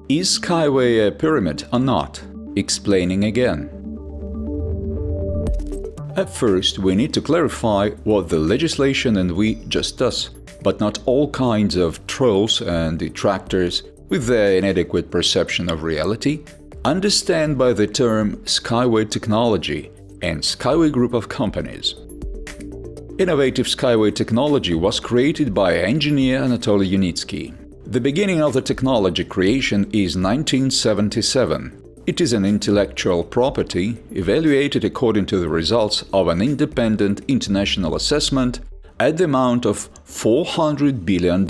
Is SkyWay a pyramid or not? Explaining again. At first, we need to clarify what the legislation and we just does, but not all kinds of trolls and detractors, with their inadequate perception of reality, understand by the term SkyWay technology and SkyWay Group of Companies. Innovative SkyWay technology was created by engineer Anatoly Yunitsky. The beginning of the technology creation is 1977. It is an intellectual property evaluated according to the results of an independent international assessment at the amount of $400 billion.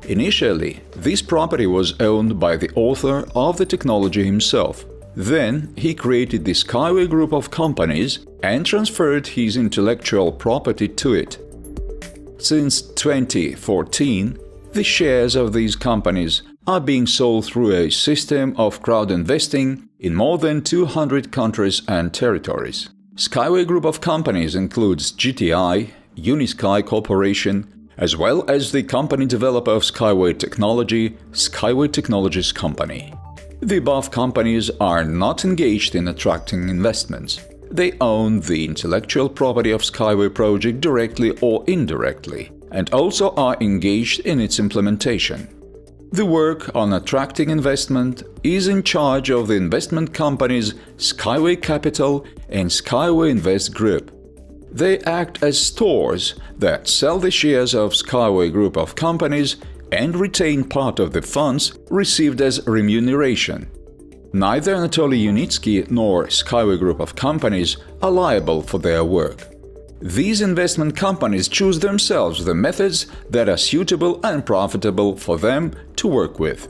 Initially, this property was owned by the author of the technology himself. Then he created the SkyWay Group of Companies and transferred his intellectual property to it. Since 2014, the shares of these companies are being sold through a system of crowdinvesting in more than 200 countries and territories. SkyWay Group of Companies includes GTI, Unisky Corporation, as well as the company developer of SkyWay technology, SkyWay Technologies Company. The above companies are not engaged in attracting investments. They own the intellectual property of SkyWay project directly or indirectly, and also are engaged in its implementation. The work on attracting investment is in charge of the investment companies SkyWay Capital and SkyWay Invest Group. They act as stores that sell the shares of SkyWay Group of Companies and retain part of the funds received as remuneration. Neither Anatoly Yunitsky nor SkyWay Group of Companies are liable for their work. These investment companies choose themselves the methods that are suitable and profitable for them to work with.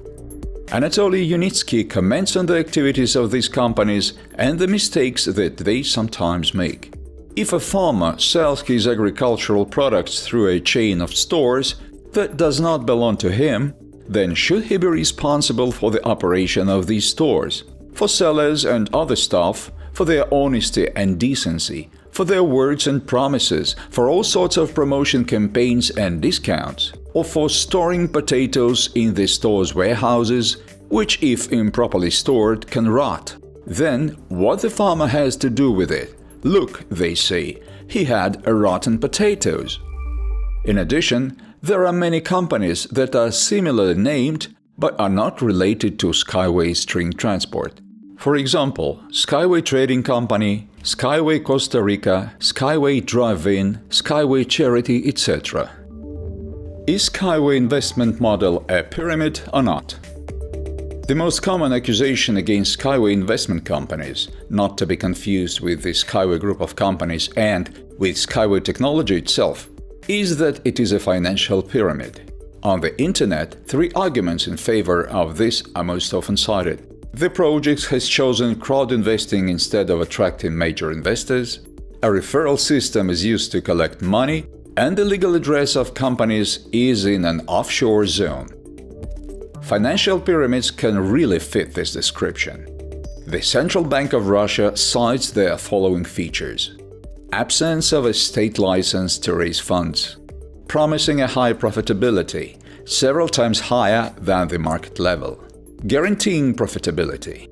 Anatoly Yunitsky comments on the activities of these companies and the mistakes that they sometimes make. If a farmer sells his agricultural products through a chain of stores that does not belong to him, then should he be responsible for the operation of these stores, for sellers and other staff, for their honesty and decency, for their words and promises, for all sorts of promotion campaigns and discounts, or for storing potatoes in the store's warehouses, which if improperly stored can rot? Then what the farmer has to do with it? Look, they say, he had rotten potatoes. In addition, there are many companies that are similarly named but are not related to SkyWay string transport. For example, SkyWay Trading Company, SkyWay Costa Rica, SkyWay Drive-In, SkyWay Charity, etc. Is SkyWay investment model a pyramid or not? The most common accusation against SkyWay investment companies, not to be confused with the SkyWay Group of Companies and with SkyWay technology itself, is that it is a financial pyramid. On the internet, 3 arguments in favor of this are most often cited. The project has chosen crowd-investing instead of attracting major investors, a referral system is used to collect money, and the legal address of companies is in an offshore zone. Financial pyramids can really fit this description. The Central Bank of Russia cites their following features: absence of a state license to raise funds, promising a high profitability, several times higher than the market level, guaranteeing profitability,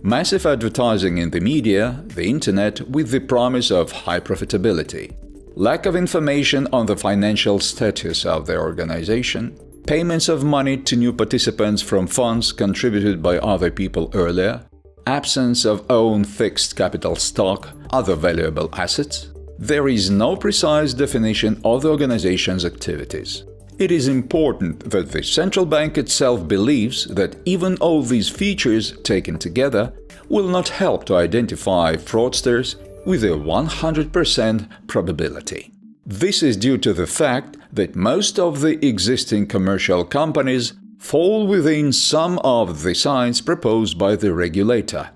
massive advertising in the media, the internet, with the promise of high profitability, lack of information on the financial status of the organization, payments of money to new participants from funds contributed by other people earlier, absence of own fixed capital stock, other valuable assets. There is no precise definition of the organization's activities. It is important that the central bank itself believes that even all these features taken together will not help to identify fraudsters with a 100% probability. This is due to the fact that most of the existing commercial companies fall within some of the signs proposed by the regulator.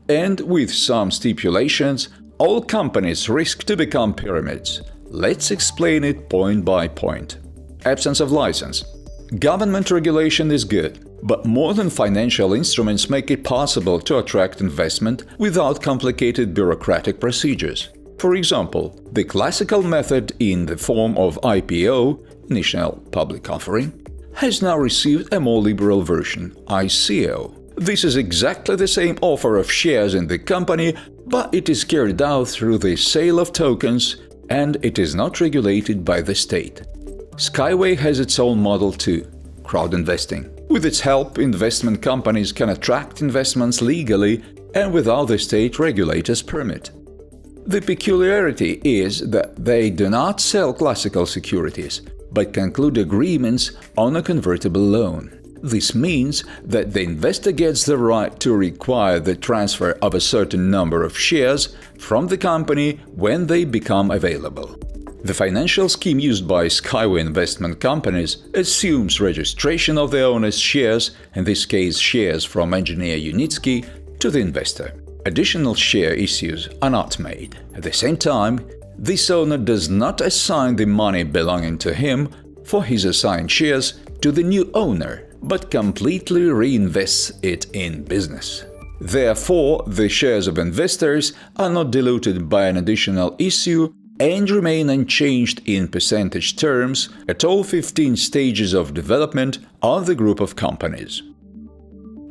And with some stipulations, all companies risk to become pyramids. Let's explain it point by point. Absence of license. Government regulation is good, but modern financial instruments make it possible to attract investment without complicated bureaucratic procedures. For example, the classical method in the form of IPO, initial public offering, has now received a more liberal version, ICO. This is exactly the same offer of shares in the company, but it is carried out through the sale of tokens and it is not regulated by the state. SkyWay has its own model too, crowdinvesting. With its help, investment companies can attract investments legally and without the state regulator's permit. The peculiarity is that they do not sell classical securities, but conclude agreements on a convertible loan. This means that the investor gets the right to require the transfer of a certain number of shares from the company when they become available. The financial scheme used by SkyWay investment companies assumes registration of the owner's shares, in this case shares from engineer Unitsky, to the investor. Additional share issues are not made. At the same time, this owner does not assign the money belonging to him for his assigned shares to the new owner, but completely reinvests it in business. Therefore, the shares of investors are not diluted by an additional issue and remain unchanged in percentage terms at all 15 stages of development of the group of companies.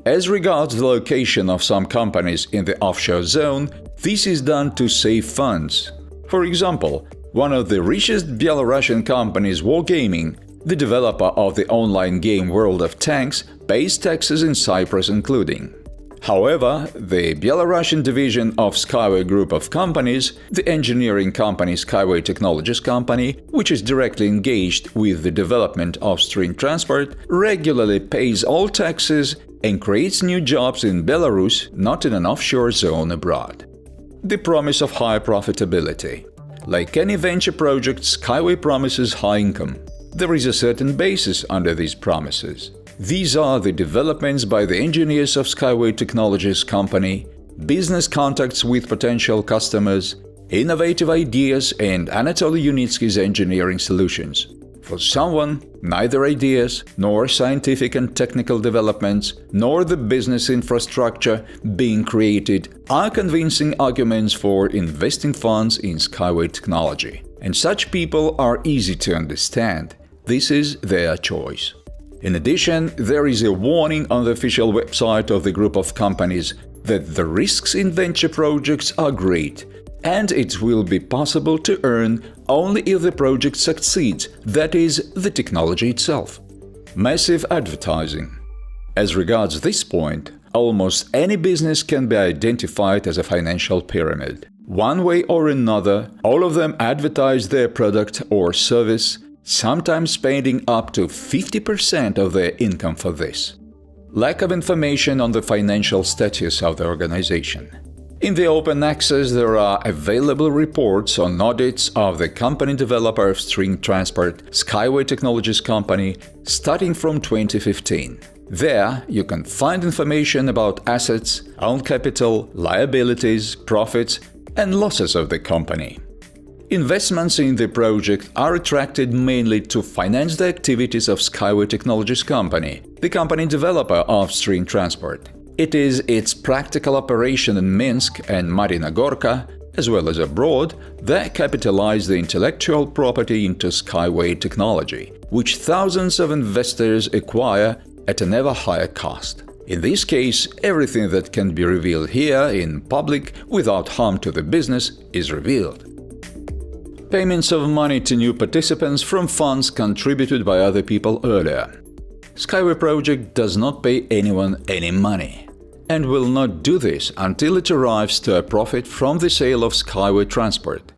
As regards the location of some companies in the offshore zone, this is done to save funds. For example, one of the richest Belarusian companies, Wargaming, the developer of the online game World of Tanks, pays taxes in Cyprus including. However, the Belarusian division of SkyWay Group of Companies, the engineering company SkyWay Technologies Company, which is directly engaged with the development of string transport, regularly pays all taxes and creates new jobs in Belarus, not in an offshore zone abroad. The promise of high profitability. Like any venture project, SkyWay promises high income. There is a certain basis under these promises. These are the developments by the engineers of SkyWay Technologies Company, business contacts with potential customers, innovative ideas and Anatoly Unitsky's engineering solutions. For someone, neither ideas, nor scientific and technical developments, nor the business infrastructure being created are convincing arguments for investing funds in SkyWay technology. And such people are easy to understand. This is their choice. In addition, there is a warning on the official website of the group of companies that the risks in venture projects are great, and it will be possible to earn only if the project succeeds, that is, the technology itself. Massive advertising. As regards this point, almost any business can be identified as a financial pyramid. One way or another, all of them advertise their product or service, sometimes spending up to 50% of their income for this. Lack of information on the financial status of the organization. In the open access, there are available reports on audits of the company developer of string transport, SkyWay Technologies Company, starting from 2015. There, you can find information about assets, own capital, liabilities, profits, and losses of the company. Investments in the project are attracted mainly to finance the activities of SkyWay Technologies Company, the company developer of string transport. It is its practical operation in Minsk and Marina Gorka, as well as abroad, that capitalize the intellectual property into SkyWay technology, which thousands of investors acquire at an ever higher cost. In this case, everything that can be revealed here in public without harm to the business is revealed. Payments of money to new participants from funds contributed by other people earlier. SkyWay project does not pay anyone any money, and will not do this until it arrives to a profit from the sale of SkyWay transport.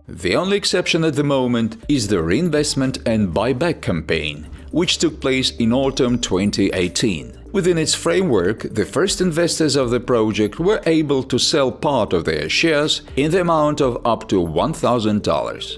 The only exception at the moment is the reinvestment and buyback campaign, which took place in autumn 2018. Within its framework, the first investors of the project were able to sell part of their shares in the amount of up to $1,000.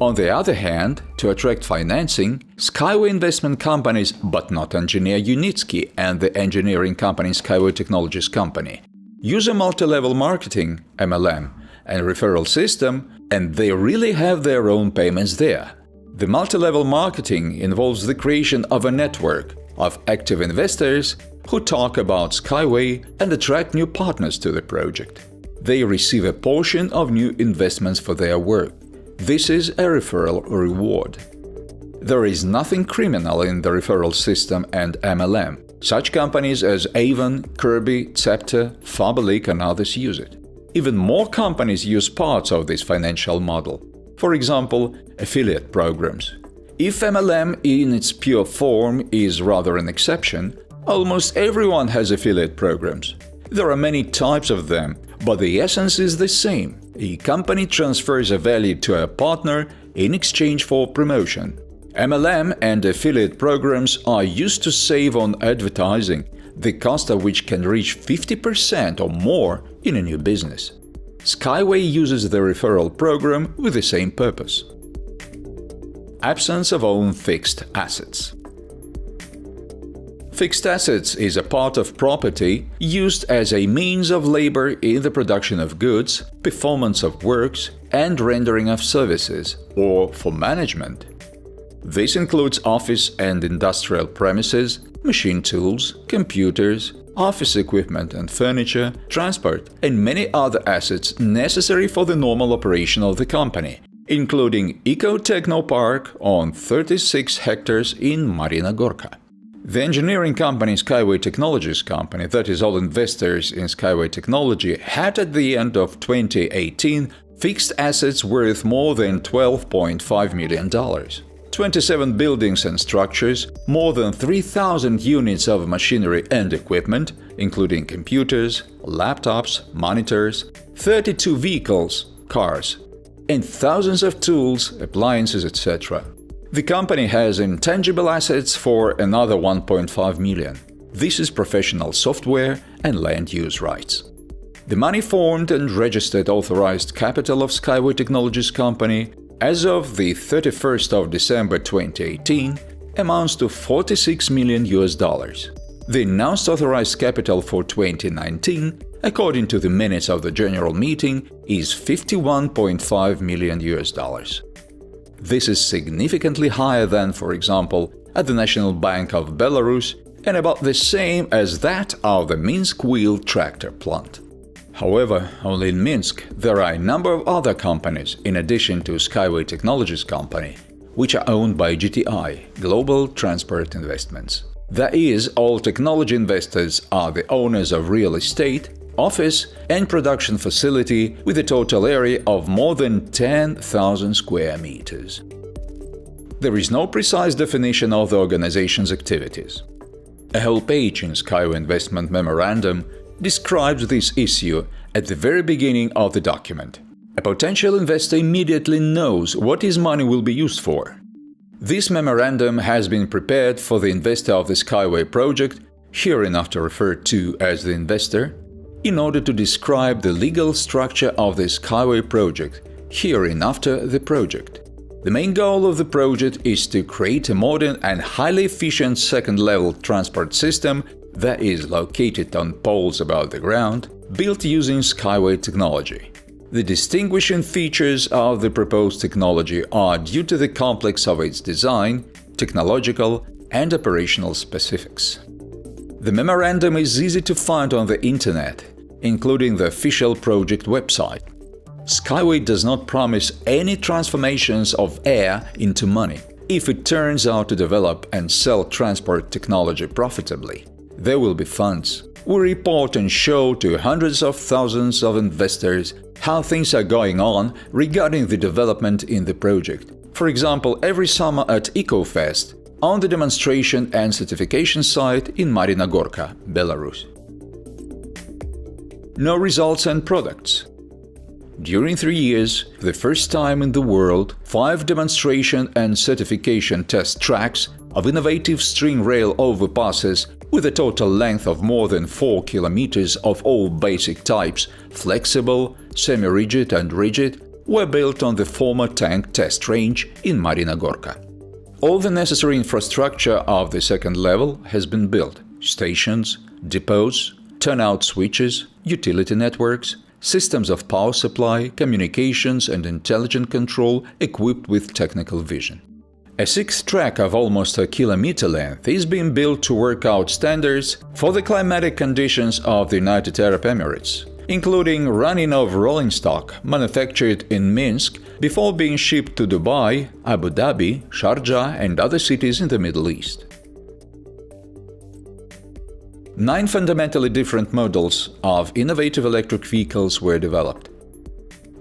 On the other hand, to attract financing, SkyWay investment companies, but not engineer Unitsky and the engineering company SkyWay Technologies Company, use a multi-level marketing (MLM) and referral system, and they really have their own payments there. The multi-level marketing involves the creation of a network of active investors who talk about SkyWay and attract new partners to the project. They receive a portion of new investments for their work. This is a referral reward. There is nothing criminal in the referral system and MLM. Such companies as Avon, Kirby, Cepter, Faberlic and others use it. Even more companies use parts of this financial model. For example, affiliate programs. If MLM in its pure form is rather an exception, almost everyone has affiliate programs. There are many types of them, but the essence is the same. A company transfers a value to a partner in exchange for promotion. MLM and affiliate programs are used to save on advertising, the cost of which can reach 50% or more in a new business. SkyWay uses the referral program with the same purpose. Absence of own fixed assets. Fixed assets is a part of property used as a means of labor in the production of goods, performance of works, and rendering of services, or for management. This includes office and industrial premises, machine tools, computers, office equipment and furniture, transport, and many other assets necessary for the normal operation of the company, including Eco-Techno Park on 36 hectares in Marina Gorka. The engineering company SkyWay Technologies Company, that is all investors in SkyWay Technology, had at the end of 2018 fixed assets worth more than $12.5 million. 27 buildings and structures, more than 3,000 units of machinery and equipment, including computers, laptops, monitors, 32 vehicles, cars, and thousands of tools, appliances, etc. The company has intangible assets for another $1.5 million. This is professional software and land use rights. The money formed and registered authorized capital of SkyWay Technologies Company as of the 31st of December 2018 amounts to $46 million. The announced authorized capital for 2019, according to the minutes of the general meeting, is $51.5 million. This is significantly higher than, for example, at the National Bank of Belarus and about the same as that of the Minsk wheel tractor plant. However, only in Minsk there are a number of other companies, in addition to SkyWay Technologies Company, which are owned by GTI, Global Transport Investments. That is, all technology investors are the owners of real estate, office and production facility with a total area of more than 10,000 square meters. There is no precise definition of the organization's activities. A whole page in SkyWay Investment Memorandum describes this issue at the very beginning of the document. A potential investor immediately knows what his money will be used for. This memorandum has been prepared for the investor of the SkyWay project, hereinafter referred to as the investor, in order to describe the legal structure of the SkyWay project, hereinafter the project. The main goal of the project is to create a modern and highly efficient second-level transport system that is located on poles above the ground, built using SkyWay technology. The distinguishing features of the proposed technology are due to the complex of its design, technological and operational specifics. The memorandum is easy to find on the internet, including the official project website. SkyWay does not promise any transformations of air into money. If it turns out to develop and sell transport technology profitably, there will be funds. We report and show to hundreds of thousands of investors how things are going on regarding the development in the project. For example, every summer at EcoFest, on the demonstration and certification site in Marina Gorka, Belarus. No results and products. During 3 years, for the first time in the world, 5 demonstration and certification test tracks of innovative string rail overpasses with a total length of more than 4 kilometers of all basic types, flexible, semi-rigid and rigid, were built on the former tank test range in Marina Gorka. All the necessary infrastructure of the second level has been built: stations, depots, turnout switches, utility networks, systems of power supply, communications and intelligent control equipped with technical vision. A 6th track of almost a kilometer length is being built to work out standards for the climatic conditions of the United Arab Emirates. including running of rolling stock manufactured in Minsk before being shipped to Dubai, Abu Dhabi, Sharjah and other cities in the Middle East. 9 fundamentally different models of innovative electric vehicles were developed: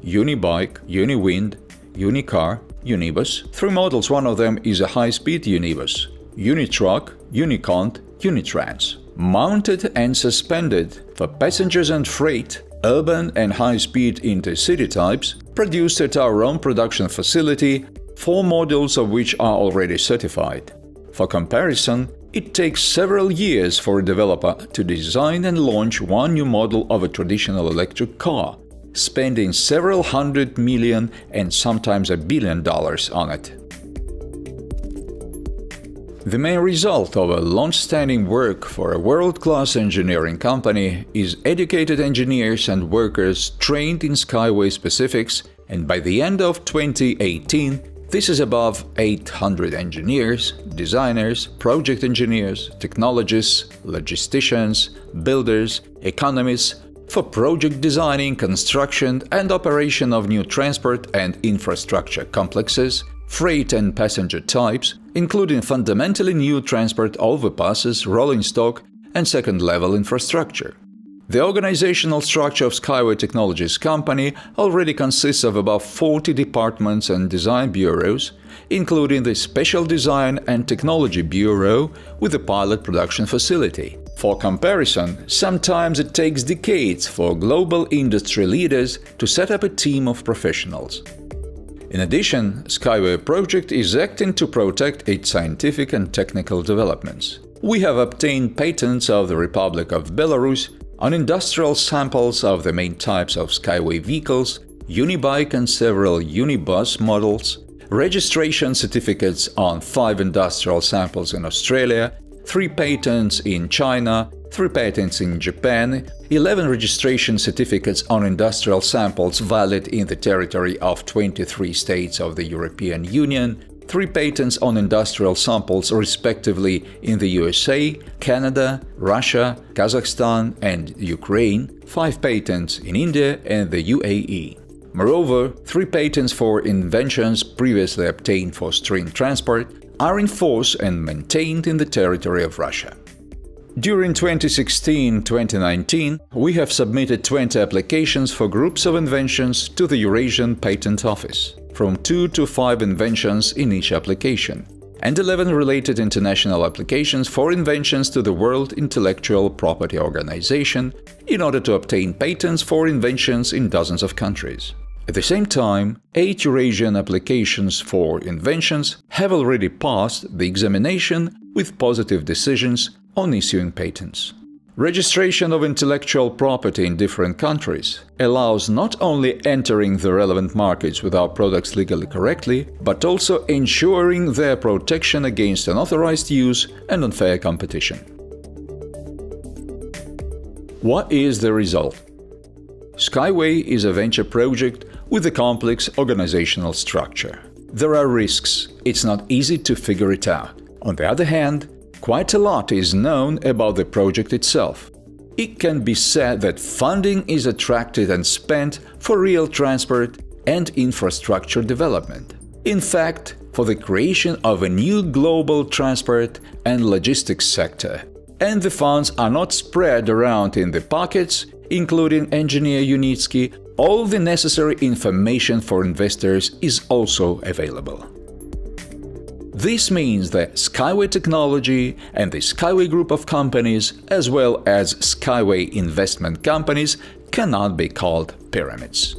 Unibike, Uniwind, Unicar, Unibus. 3 models, one of them is a high-speed Unibus, Unitruck, Unicont, Unitrans. Mounted and suspended for passengers and freight, urban and high-speed intercity types, produced at our own production facility, 4 models of which are already certified. For comparison, it takes several years for a developer to design and launch one new model of a traditional electric car, spending several $100 million and sometimes $1 billion on it. The main result of a long-standing work for a world-class engineering company is educated engineers and workers trained in SkyWay specifics, and by the end of 2018, this is above 800 engineers, designers, project engineers, technologists, logisticians, builders, economists, for project designing, construction and operation of new transport and infrastructure complexes, freight and passenger types, including fundamentally new transport overpasses, rolling stock and second-level infrastructure. The organizational structure of SkyWay Technologies company already consists of about 40 departments and design bureaus, including the Special Design and Technology Bureau with a pilot production facility. For comparison, sometimes it takes decades for global industry leaders to set up a team of professionals. In addition, SkyWay project is acting to protect its scientific and technical developments. We have obtained patents of the Republic of Belarus on industrial samples of the main types of SkyWay vehicles, Unibike and several Unibus models, registration certificates on 5 industrial samples in Australia, 3 patents in China, 3 patents in Japan, 11 registration certificates on industrial samples valid in the territory of 23 states of the European Union, 3 patents on industrial samples respectively in the USA, Canada, Russia, Kazakhstan and Ukraine, 5 patents in India and the UAE. Moreover, 3 patents for inventions previously obtained for string transport are in force and maintained in the territory of Russia. During 2016-2019, we have submitted 20 applications for groups of inventions to the Eurasian Patent Office, from 2 to 5 inventions in each application, and 11 related international applications for inventions to the World Intellectual Property Organization in order to obtain patents for inventions in dozens of countries. At the same time, 8 Eurasian applications for inventions have already passed the examination with positive decisions on issuing patents. Registration of intellectual property in different countries allows not only entering the relevant markets with our products legally correctly, but also ensuring their protection against unauthorized use and unfair competition. What is the result? SkyWay is a venture project with a complex organizational structure. There are risks, it's not easy to figure it out. On the other hand, quite a lot is known about the project itself. It can be said that funding is attracted and spent for real transport and infrastructure development. In fact, for the creation of a new global transport and logistics sector. And the funds are not spread around in the pockets, including engineer Unitsky. All the necessary information for investors is also available. This means that SkyWay Technology and the SkyWay Group of Companies, as well as SkyWay investment companies, cannot be called pyramids.